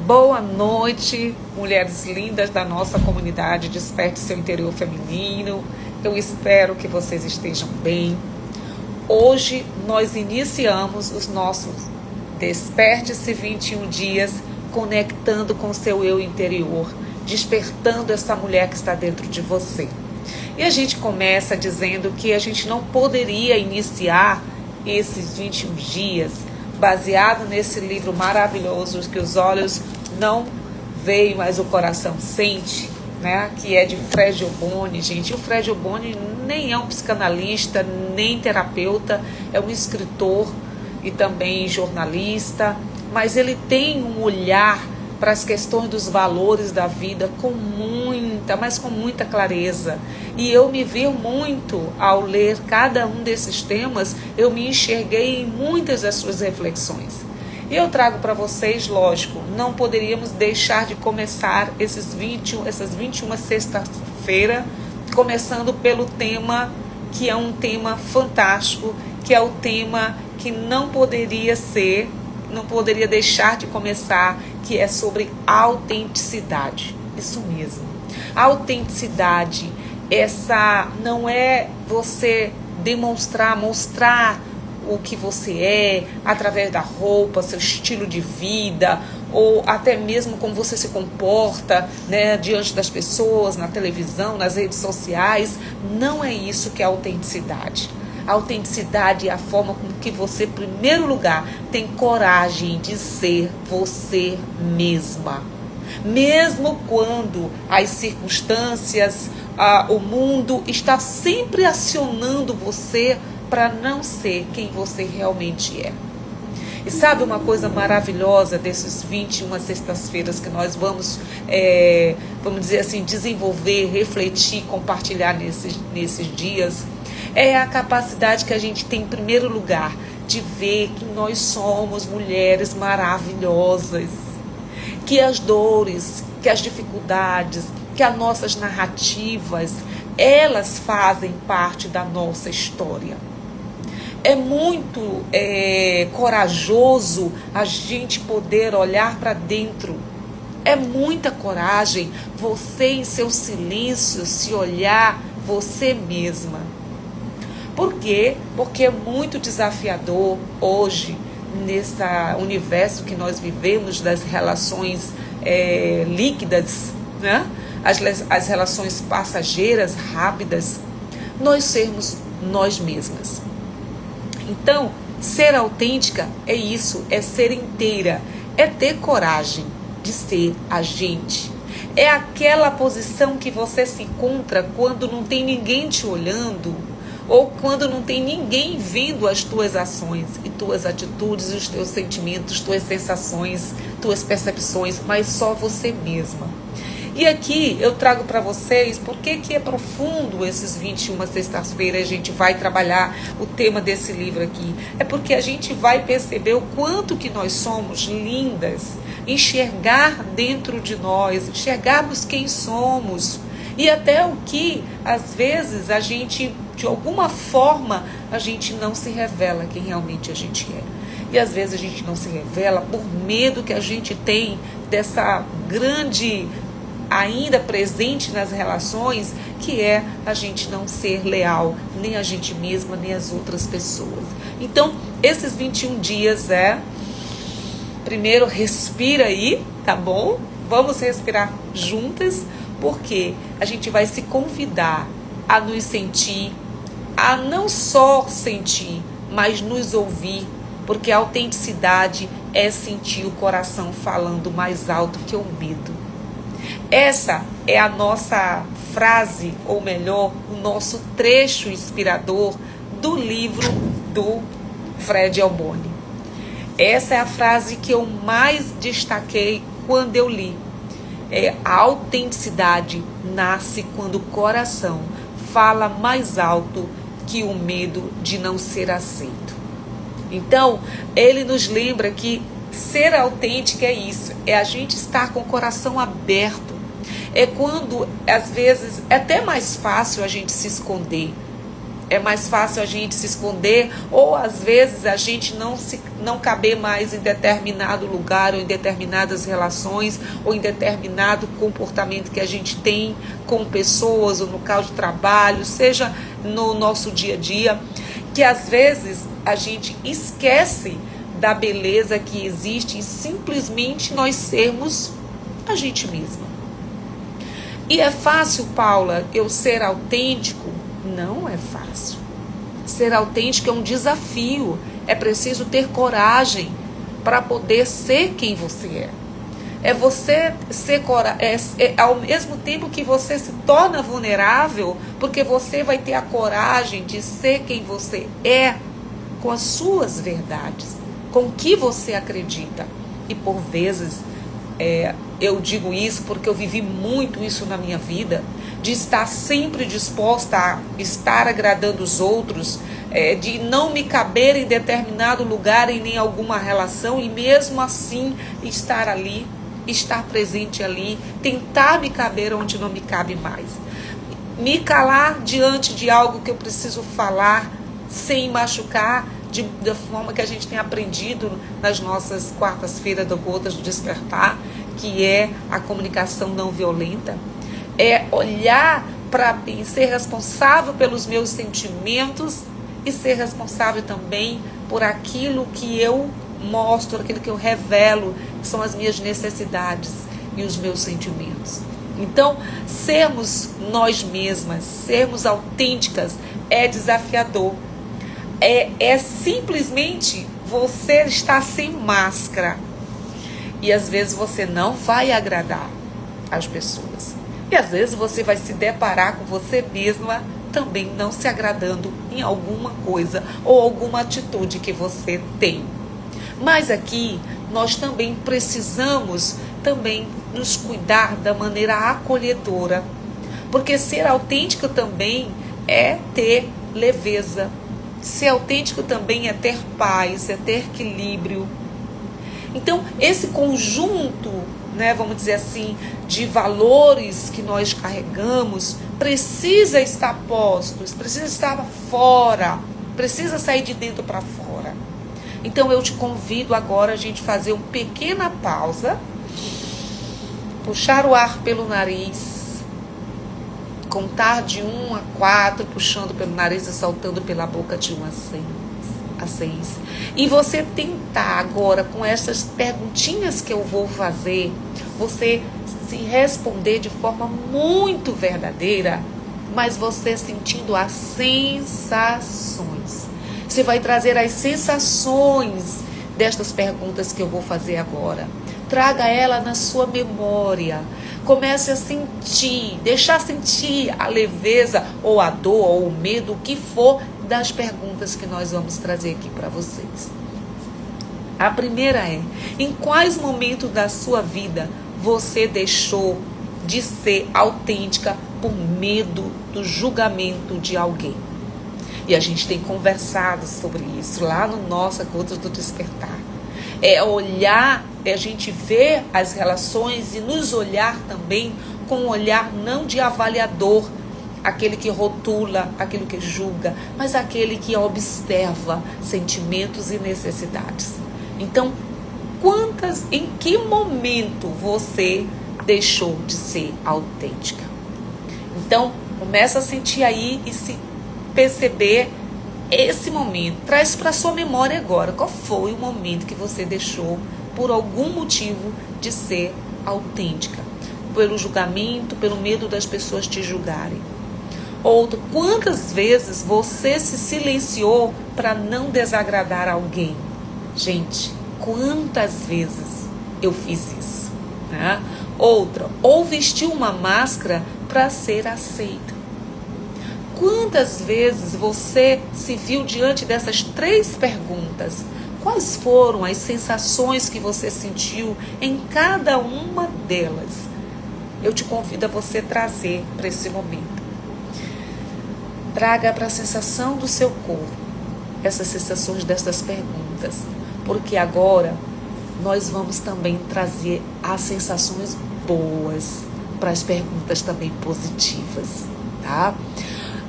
Boa noite, mulheres lindas da nossa comunidade Desperte Seu Interior Feminino. Eu espero que vocês estejam bem. Hoje nós iniciamos os nossos Desperte-se 21 dias, conectando com seu eu interior, despertando essa mulher que está dentro de você. E a gente começa dizendo que a gente não poderia iniciar esses 21 dias baseado nesse livro maravilhoso que os olhos não veem, mas o coração sente, né? Que é de Fred Oboni, gente. E o Fred Oboni nem é um psicanalista, nem terapeuta, é um escritor e também jornalista, mas ele tem um olhar para as questões dos valores da vida com muita clareza. E eu me vi muito ao ler cada um desses temas, eu me enxerguei em muitas das suas reflexões. E eu trago para vocês, lógico, não poderíamos deixar de começar essas 21 sexta-feira, começando pelo tema, que é um tema fantástico, que é o tema que não poderia deixar de começar, que é sobre autenticidade. Isso mesmo. A autenticidade, essa não é você mostrar o que você é através da roupa, seu estilo de vida, ou até mesmo como você se comporta, né, diante das pessoas, na televisão, nas redes sociais. Não é isso que é autenticidade. A autenticidade é a forma com que você, em primeiro lugar, tem coragem de ser você mesma. Mesmo quando as circunstâncias, o mundo está sempre acionando você para não ser quem você realmente é. E sabe uma coisa maravilhosa desses 21 sextas-feiras que nós vamos dizer assim, desenvolver, refletir, compartilhar nesses dias? É a capacidade que a gente tem, em primeiro lugar, de ver que nós somos mulheres maravilhosas, que as dores, que as dificuldades, que as nossas narrativas, elas fazem parte da nossa história. É muito corajoso a gente poder olhar para dentro. É muita coragem você, em seu silêncio, se olhar você mesma. Por quê? Porque é muito desafiador hoje, nesse universo que nós vivemos, das relações líquidas, né? As relações passageiras, rápidas, nós sermos nós mesmas. Então, ser autêntica é isso, é ser inteira, é ter coragem de ser a gente. É aquela posição que você se encontra quando não tem ninguém te olhando, ou quando não tem ninguém vendo as tuas ações e tuas atitudes, os teus sentimentos, tuas sensações, tuas percepções, mas só você mesma. E aqui eu trago para vocês por que é profundo esses 21 sextas-feiras. A gente vai trabalhar o tema desse livro aqui. É porque a gente vai perceber o quanto que nós somos lindas, enxergar dentro de nós, enxergarmos quem somos. E até o que, às vezes, a gente, de alguma forma, a gente não se revela quem realmente a gente é. E às vezes a gente não se revela por medo que a gente tem dessa grande, ainda presente nas relações, que é a gente não ser leal, nem a gente mesma, nem as outras pessoas. Então, esses 21 dias primeiro, respira aí, tá bom? Vamos respirar juntas, porque a gente vai se convidar a nos sentir, a não só sentir, mas nos ouvir, porque a autenticidade é sentir o coração falando mais alto que o medo. Essa é a nossa frase, ou melhor, o nosso trecho inspirador do livro do Fred Oboni. Essa é a frase que eu mais destaquei quando eu li. A autenticidade nasce quando o coração fala mais alto que o medo de não ser aceito. Então, ele nos lembra que ser autêntica é isso, é a gente estar com o coração aberto. É quando, às vezes, é até mais fácil a gente se esconder. é mais fácil a gente se esconder, ou às vezes a gente não caber mais em determinado lugar, ou em determinadas relações, ou em determinado comportamento que a gente tem com pessoas, ou no local de trabalho, seja no nosso dia a dia, que às vezes a gente esquece da beleza que existe em simplesmente nós sermos a gente mesma. E é fácil, Paula, eu ser autêntico? Não é fácil. Ser autêntico é um desafio. É preciso ter coragem para poder ser quem você é. É você ser ao mesmo tempo que você se torna vulnerável, porque você vai ter a coragem de ser quem você é, com as suas verdades, com o que você acredita. E por vezes, eu digo isso porque eu vivi muito isso na minha vida, de estar sempre disposta a estar agradando os outros, de não me caber em determinado lugar, em alguma relação, e mesmo assim estar ali, estar presente ali, tentar me caber onde não me cabe mais. Me calar diante de algo que eu preciso falar, sem machucar, da forma que a gente tem aprendido nas nossas quartas-feiras do Gotas do Despertar, que é a comunicação não violenta. É olhar para mim, ser responsável pelos meus sentimentos e ser responsável também por aquilo que eu mostro, aquilo que eu revelo, que são as minhas necessidades e os meus sentimentos. Então, sermos nós mesmas, sermos autênticas é desafiador. É simplesmente você estar sem máscara. E às vezes você não vai agradar as pessoas. E às vezes você vai se deparar com você mesma também não se agradando em alguma coisa ou alguma atitude que você tem. Mas aqui nós também precisamos nos cuidar da maneira acolhedora. Porque ser autêntico também é ter leveza. Ser autêntico também é ter paz, é ter equilíbrio. Então, esse conjunto, vamos dizer assim, de valores que nós carregamos, precisa estar postos, precisa estar fora, precisa sair de dentro para fora. Então, eu te convido agora a gente fazer uma pequena pausa, puxar o ar pelo nariz, contar de 1 a 4, puxando pelo nariz e soltando pela boca de 1 a 6. E você tentar agora, com essas perguntinhas que eu vou fazer, você se responder de forma muito verdadeira, mas você sentindo as sensações. Você vai trazer as sensações destas perguntas que eu vou fazer agora. Traga ela na sua memória. Comece a sentir, deixar sentir a leveza ou a dor ou o medo, o que for das perguntas que nós vamos trazer aqui para vocês. A primeira é: em quais momentos da sua vida você deixou de ser autêntica por medo do julgamento de alguém? E a gente tem conversado sobre isso lá no nosso Gotas do Despertar. É olhar, é a gente ver as relações e nos olhar também com um olhar não de avaliador, aquele que rotula, aquele que julga, mas aquele que observa sentimentos e necessidades. Então, em que momento você deixou de ser autêntica? Então, começa a sentir aí e se perceber esse momento. Traz para sua memória agora qual foi o momento que você deixou, por algum motivo, de ser autêntica. Pelo julgamento, pelo medo das pessoas te julgarem. Outro, quantas vezes você se silenciou para não desagradar alguém? Gente, quantas vezes eu fiz isso? Né? Outra, ou vestiu uma máscara para ser aceita. Quantas vezes você se viu diante dessas 3 perguntas? Quais foram as sensações que você sentiu em cada uma delas? Eu te convido a você trazer para esse momento. Traga para a sensação do seu corpo essas sensações dessas perguntas, porque agora nós vamos também trazer as sensações boas para as perguntas também positivas, tá?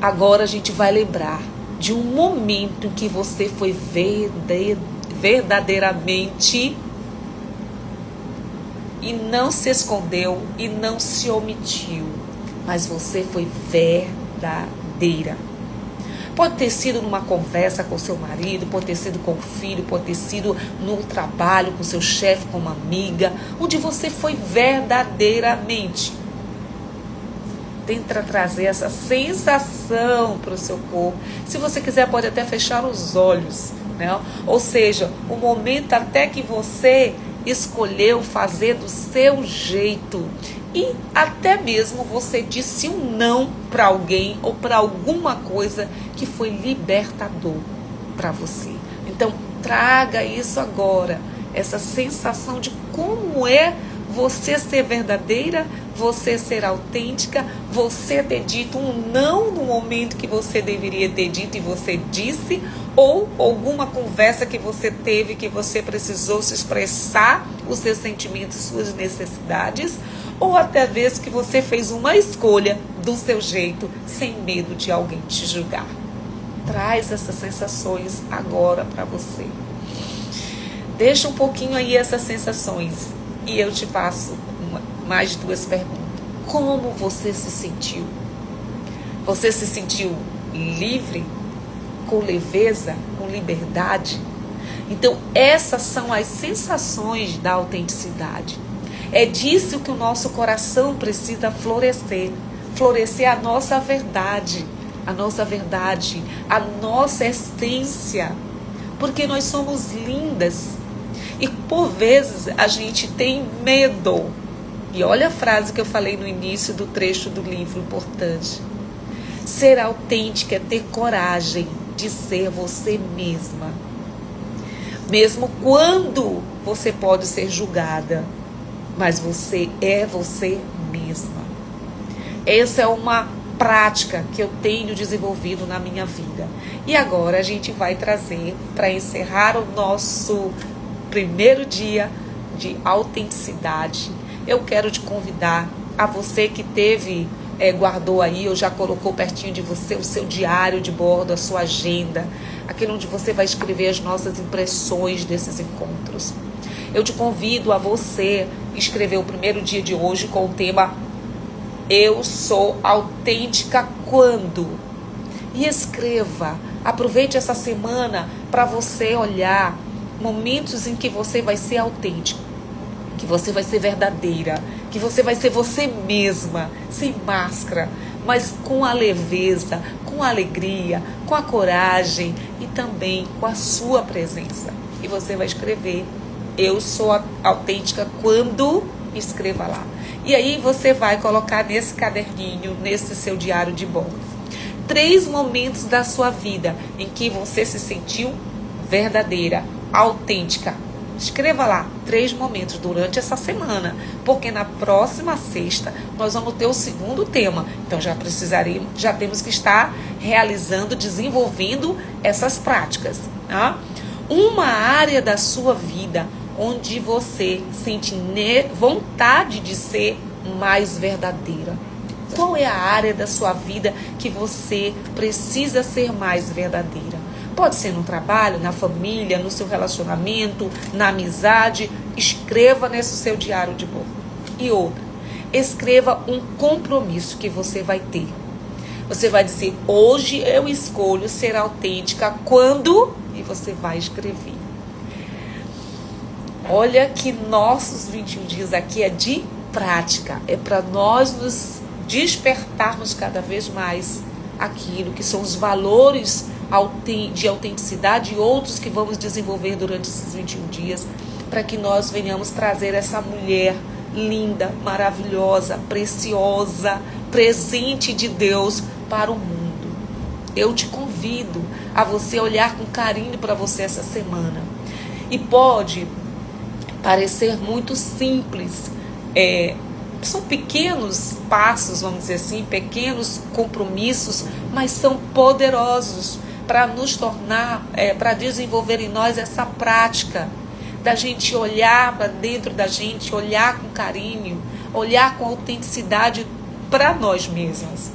Agora a gente vai lembrar de um momento em que você foi verdadeiramente e não se escondeu e não se omitiu, mas você foi verdadeira. Pode ter sido numa conversa com seu marido, pode ter sido com o filho, pode ter sido no trabalho com seu chefe, com uma amiga, onde você foi verdadeiramente. Tenta trazer essa sensação para o seu corpo. Se você quiser, pode até fechar os olhos, né? Ou seja, o momento até que você escolheu fazer do seu jeito. E até mesmo você disse um não para alguém ou para alguma coisa que foi libertador para você. Então, traga isso agora, essa sensação de como é você ser verdadeira, você ser autêntica, você ter dito um não no momento que você deveria ter dito e você disse, ou alguma conversa que você teve que você precisou se expressar os seus sentimentos, suas necessidades, ou até vezes que você fez uma escolha do seu jeito, sem medo de alguém te julgar. Traz essas sensações agora para você. Deixa um pouquinho aí essas sensações e eu te faço mais 2 perguntas. Como você se sentiu? Você se sentiu livre? Com leveza? Com liberdade? Então, essas são as sensações da autenticidade. É disso que o nosso coração precisa florescer. Florescer a nossa verdade, a nossa essência. Porque nós somos lindas. E por vezes a gente tem medo. E olha a frase que eu falei no início do trecho do livro, importante. Ser autêntica é ter coragem de ser você mesma. Mesmo quando você pode ser julgada, mas você é você mesma. Essa é uma prática que eu tenho desenvolvido na minha vida. E agora a gente vai trazer, para encerrar o nosso primeiro dia de autenticidade, eu quero te convidar, a você que guardou aí, ou já colocou pertinho de você o seu diário de bordo, a sua agenda, aquele onde você vai escrever as nossas impressões desses encontros. Eu te convido a você escrever o primeiro dia de hoje com o tema Eu sou autêntica quando? E escreva, aproveite essa semana para você olhar momentos em que você vai ser autêntico, que você vai ser verdadeira, que você vai ser você mesma, sem máscara, mas com a leveza, com a alegria, com a coragem e também com a sua presença. E você vai escrever, eu sou autêntica quando, escreva lá. E aí você vai colocar nesse caderninho, nesse seu diário de bordo, 3 momentos da sua vida em que você se sentiu verdadeira, autêntica. Escreva lá 3 momentos durante essa semana, porque na próxima sexta nós vamos ter o segundo tema. Então já temos que estar realizando, desenvolvendo essas práticas. Tá? Uma área da sua vida onde você sente vontade de ser mais verdadeira. Qual é a área da sua vida que você precisa ser mais verdadeira? Pode ser no trabalho, na família, no seu relacionamento, na amizade. Escreva nesse seu diário de bordo. E outra, escreva um compromisso que você vai ter. Você vai dizer, hoje eu escolho ser autêntica quando... E você vai escrever. Olha que nossos 21 dias aqui é de prática. É para nós nos despertarmos cada vez mais aquilo que são os valores de autenticidade e outros que vamos desenvolver durante esses 21 dias, para que nós venhamos trazer essa mulher linda, maravilhosa, preciosa, presente de Deus para o mundo. Eu te convido a você olhar com carinho para você essa semana. E pode parecer muito simples, são pequenos passos, vamos dizer assim, pequenos compromissos, mas são poderosos para nos tornar, para desenvolver em nós essa prática da gente olhar para dentro da gente, olhar com carinho, olhar com autenticidade para nós mesmos.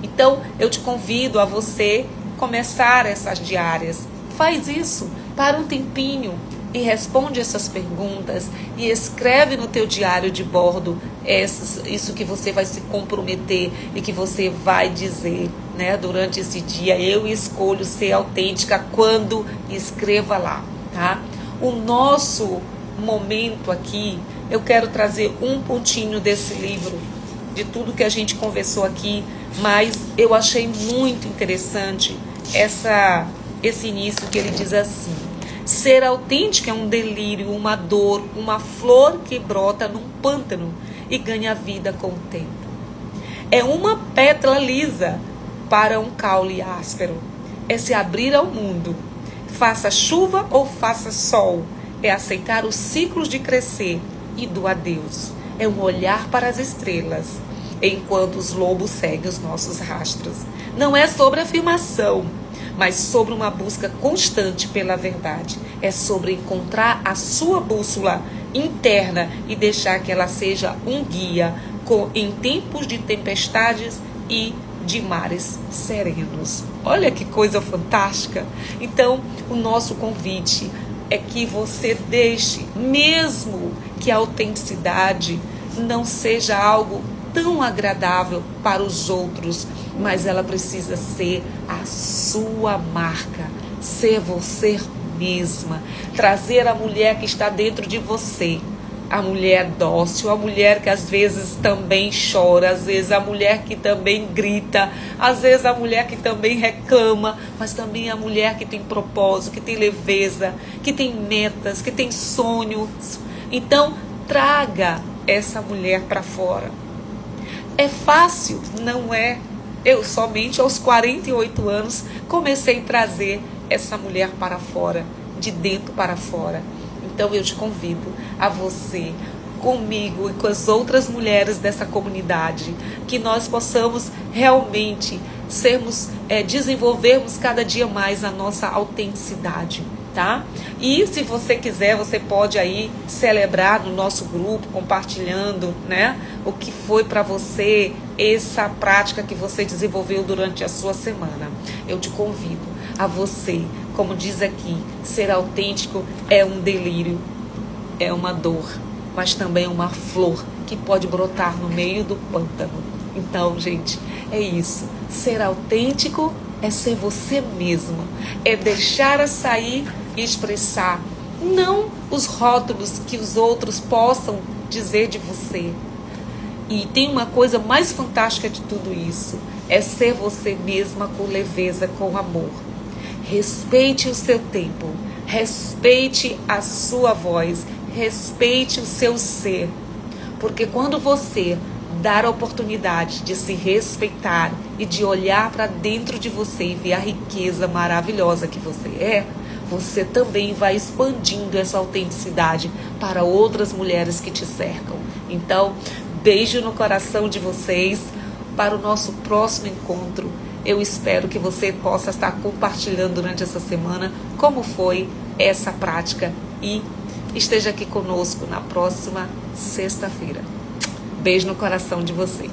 Então, eu te convido a você começar essas diárias. Faz isso, para um tempinho e responde essas perguntas e escreve no teu diário de bordo isso que você vai se comprometer e que você vai dizer, né, durante esse dia. Eu escolho ser autêntica quando escreva lá, tá? O nosso momento aqui, eu quero trazer um pontinho desse livro, de tudo que a gente conversou aqui, mas eu achei muito interessante esse início que ele diz assim: ser autêntico é um delírio, uma dor, uma flor que brota num pântano e ganha vida com o tempo. É uma pétala lisa para um caule áspero. É se abrir ao mundo. Faça chuva ou faça sol. É aceitar os ciclos de crescer e do adeus. É um olhar para as estrelas, enquanto os lobos seguem os nossos rastros. Não é sobre afirmação, mas sobre uma busca constante pela verdade. É sobre encontrar a sua bússola interna e deixar que ela seja um guia em tempos de tempestades e de mares serenos. Olha que coisa fantástica! Então, o nosso convite é que você deixe, mesmo que a autenticidade não seja algo tão agradável para os outros, mas ela precisa ser a sua marca, ser você mesma, trazer a mulher que está dentro de você, a mulher dócil, a mulher que às vezes também chora, às vezes a mulher que também grita, às vezes a mulher que também reclama, mas também a mulher que tem propósito, que tem leveza, que tem metas, que tem sonhos. Então, traga essa mulher para fora. É fácil? Não é. Eu somente aos 48 anos comecei a trazer essa mulher para fora, de dentro para fora. Então eu te convido a você, comigo e com as outras mulheres dessa comunidade, que nós possamos realmente desenvolvermos cada dia mais a nossa autenticidade, tá? E se você quiser, você pode aí celebrar no nosso grupo, compartilhando, né, o que foi para você essa prática que você desenvolveu durante a sua semana. Eu te convido a você, como diz aqui, ser autêntico é um delírio, é uma dor, mas também uma flor que pode brotar no meio do pântano. Então, gente, é isso. Ser autêntico é ser você mesma, é deixar sair e expressar, não os rótulos que os outros possam dizer de você. E tem uma coisa mais fantástica de tudo isso, é ser você mesma com leveza, com amor. Respeite o seu tempo, respeite a sua voz, respeite o seu ser. Porque quando você dar a oportunidade de se respeitar e de olhar para dentro de você e ver a riqueza maravilhosa que você é, você também vai expandindo essa autenticidade para outras mulheres que te cercam. Então, beijo no coração de vocês. Para o nosso próximo encontro, eu espero que você possa estar compartilhando durante essa semana como foi essa prática e esteja aqui conosco na próxima sexta-feira. Beijo no coração de vocês.